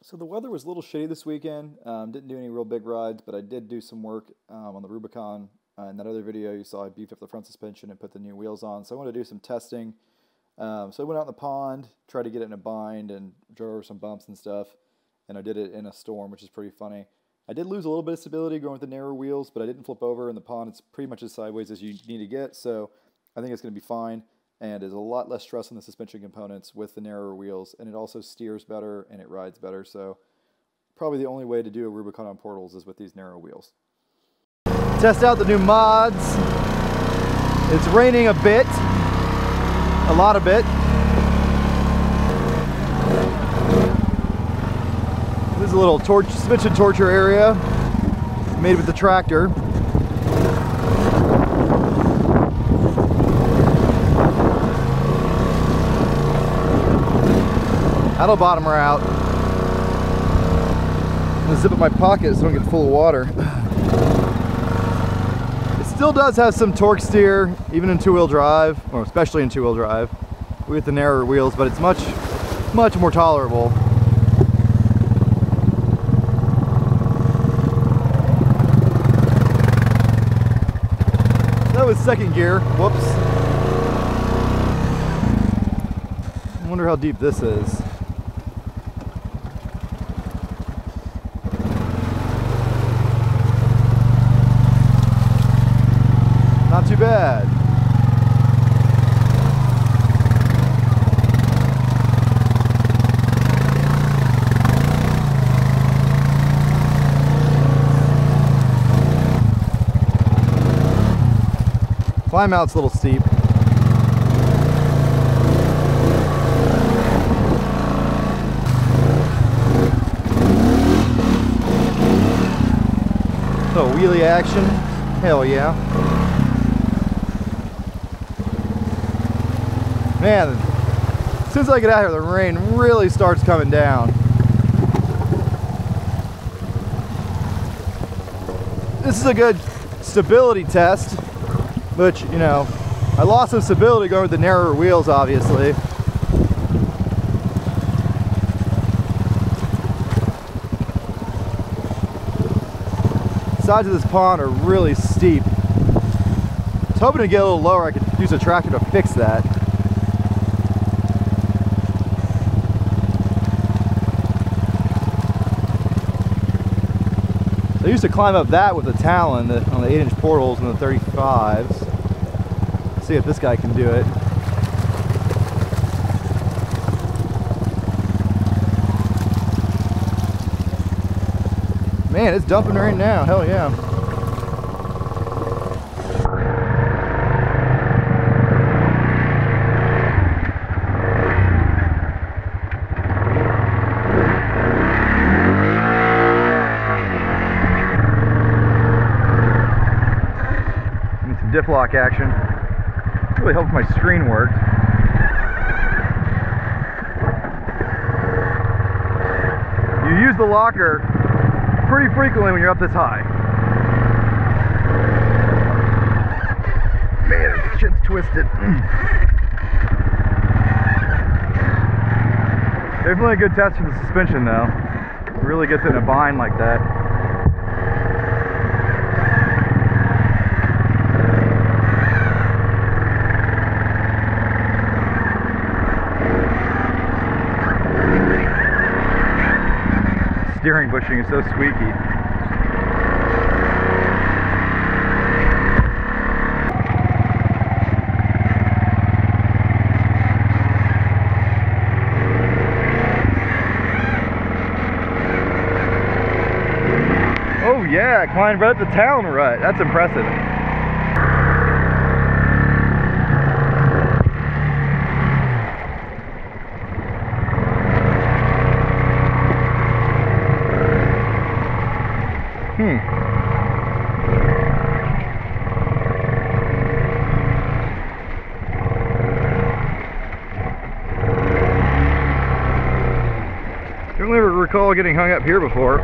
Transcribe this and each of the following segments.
So the weather was a little shitty this weekend. Didn't do any real big rides, but I did do some work on the Rubicon. In that other video you saw, I beefed up the front suspension and put the new wheels on. So I wanted to do some testing. So I went out in the pond, tried to get it in a bind and drove over some bumps and stuff. And I did it in a storm, which is pretty funny. I did lose a little bit of stability going with the narrow wheels, but I didn't flip over in the pond. It's pretty much as sideways as you need to get, so I think it's going to be fine. And there's a lot less stress on the suspension components with the narrower wheels, and it also steers better and it rides better. So probably the only way to do a Rubicon on portals is with these narrow wheels. Test out the new mods. It's raining a bit, a lot of bit. This is a little suspension torture area made with the tractor. That'll bottom her out. I'm gonna zip up my pocket so I don't get full of water. It still does have some torque steer, even in two-wheel drive, or especially in two-wheel drive, with the narrower wheels, but it's much more tolerable. That was second gear. Whoops. I wonder how deep this is. Not too bad. Climb out's a little steep. So wheelie action, hell yeah. Man, as soon as I get out here, the rain really starts coming down. This is a good stability test, which, you know, I lost some stability going with the narrower wheels, obviously. The sides of this pond are really steep. I was hoping to get a little lower. I could use a tractor to fix that. I used to climb up that with a Talon on the 8-inch portals and the 35s. Let's see if this guy can do it. Man, it's dumping right now. Hell yeah. Diff lock action. Really helped my screen work. You use the locker pretty frequently when you're up this high. Man, this shit's twisted. Definitely a good test for the suspension though. It really gets in a bind like that. Steering bushing is so squeaky. Oh yeah, I climbed right up the Talon rut. That's impressive. Don't ever recall getting hung up here before.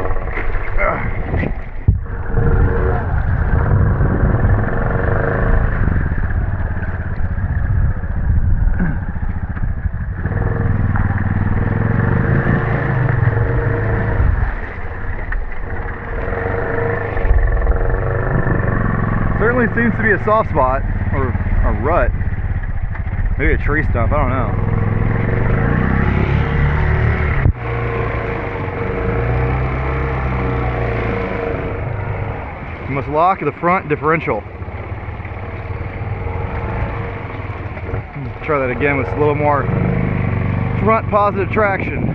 definitely seems to be a soft spot, or a rut. Maybe a tree stump, I don't know. You must lock the front differential. Try that again with a little more front positive traction.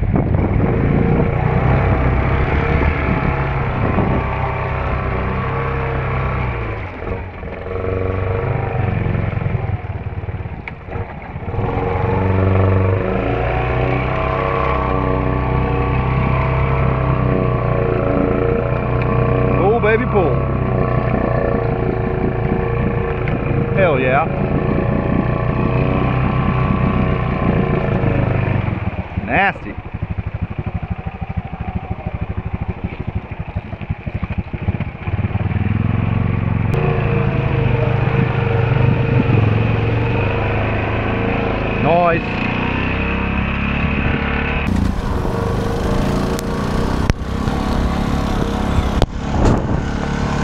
Pull, baby, pull. Hell yeah. Nasty. Nice.